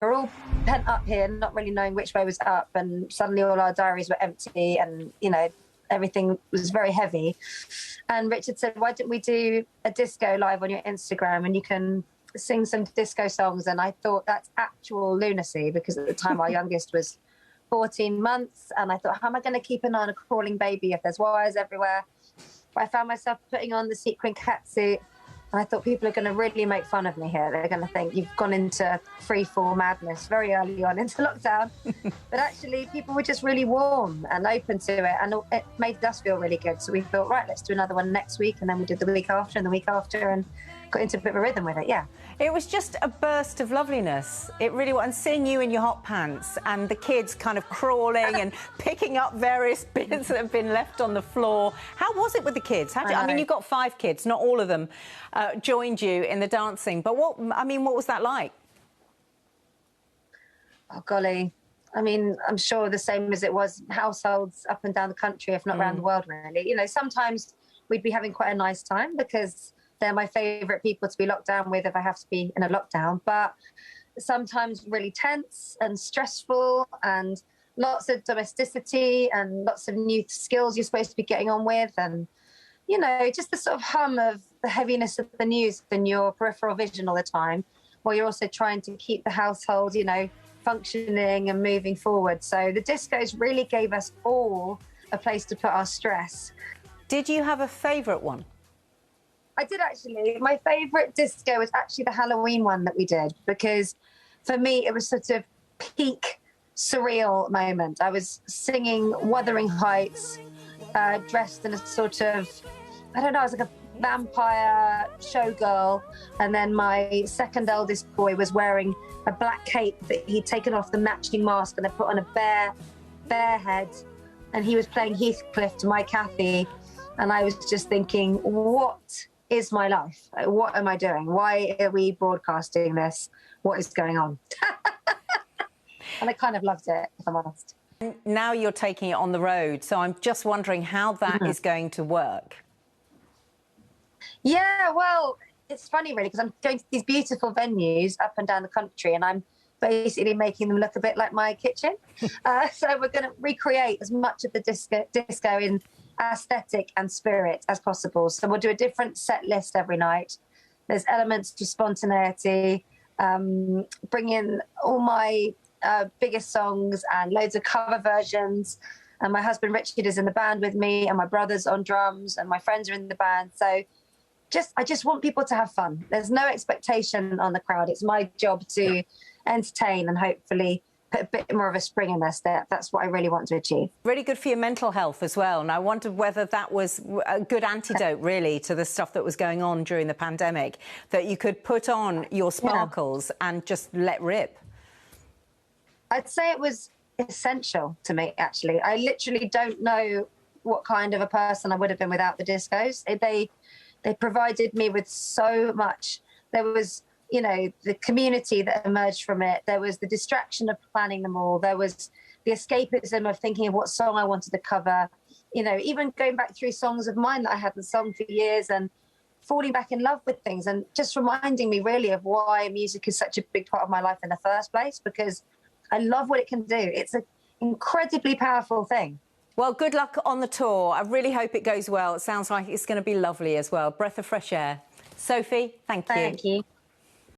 were all pent up here, not really knowing which way was up, and suddenly all our diaries were empty, and everything was very heavy. And Richard said, "Why don't we do a disco live on your Instagram, and you can sing some disco songs?" And I thought, that's actual lunacy, because at the time our youngest was 14 months, and I thought, how am I going to keep an eye on a crawling baby if there's wires everywhere? But I found myself putting on the sequin catsuit, and I thought, people are going to really make fun of me here. They're going to think you've gone into free-fall madness very early on into lockdown. But actually, people were just really warm and open to it, and it made us feel really good. So we thought, right, let's do another one next week, and then we did the week after and the week after, and got into a bit of a rhythm with it, yeah. It was just a burst of loveliness. It really was. And seeing you in your hot pants and the kids kind of crawling and picking up various bits that have been left on the floor. How was it with the kids? I mean, you've got 5 kids. Not all of them joined you in the dancing. But what was that like? Oh, golly. I mean, I'm sure the same as it was households up and down the country, if not around the world, really. Sometimes we'd be having quite a nice time because they're my favourite people to be locked down with if I have to be in a lockdown. But sometimes really tense and stressful, and lots of domesticity and lots of new skills you're supposed to be getting on with. And, just the sort of hum of the heaviness of the news in your peripheral vision all the time, while you're also trying to keep the household, functioning and moving forward. So the discos really gave us all a place to put our stress. Did you have a favourite one? I did, actually. My favourite disco was actually the Halloween one that we did, because for me it was sort of peak surreal moment. I was singing Wuthering Heights, dressed in a sort of, I don't know, I was like a vampire showgirl, and then my second eldest boy was wearing a black cape that he'd taken off the matching mask and they put on a bear head, and he was playing Heathcliff to my Kathy, and I was just thinking, what is my life? What am I doing? Why are we broadcasting this? What is going on? And I kind of loved it, if I'm honest. Now you're taking it on the road, so I'm just wondering how that is going to work. Yeah, well, it's funny, really, because I'm going to these beautiful venues up and down the country, and I'm basically making them look a bit like my kitchen. So we're going to recreate as much of the disco in aesthetic and spirit as possible. So we'll do a different set list every night. There's elements to spontaneity, bring in all my biggest songs and loads of cover versions. And my husband Richard is in the band with me, and my brother's on drums, and my friends are in the band. So I just want people to have fun. There's no expectation on the crowd. It's my job to entertain and hopefully put a bit more of a spring in their step. That's what I really want to achieve. Really good for your mental health as well. And I wondered whether that was a good antidote, really, to the stuff that was going on during the pandemic, that you could put on your sparkles and just let rip. I'd say it was essential to me, actually. I literally don't know what kind of a person I would have been without the discos. They provided me with so much. There was, the community that emerged from it. There was the distraction of planning them all. There was the escapism of thinking of what song I wanted to cover. Even going back through songs of mine that I hadn't sung for years and falling back in love with things, and just reminding me really of why music is such a big part of my life in the first place, because I love what it can do. It's an incredibly powerful thing. Well, good luck on the tour. I really hope it goes well. It sounds like it's going to be lovely as well. Breath of fresh air. Sophie, thank you. Thank you.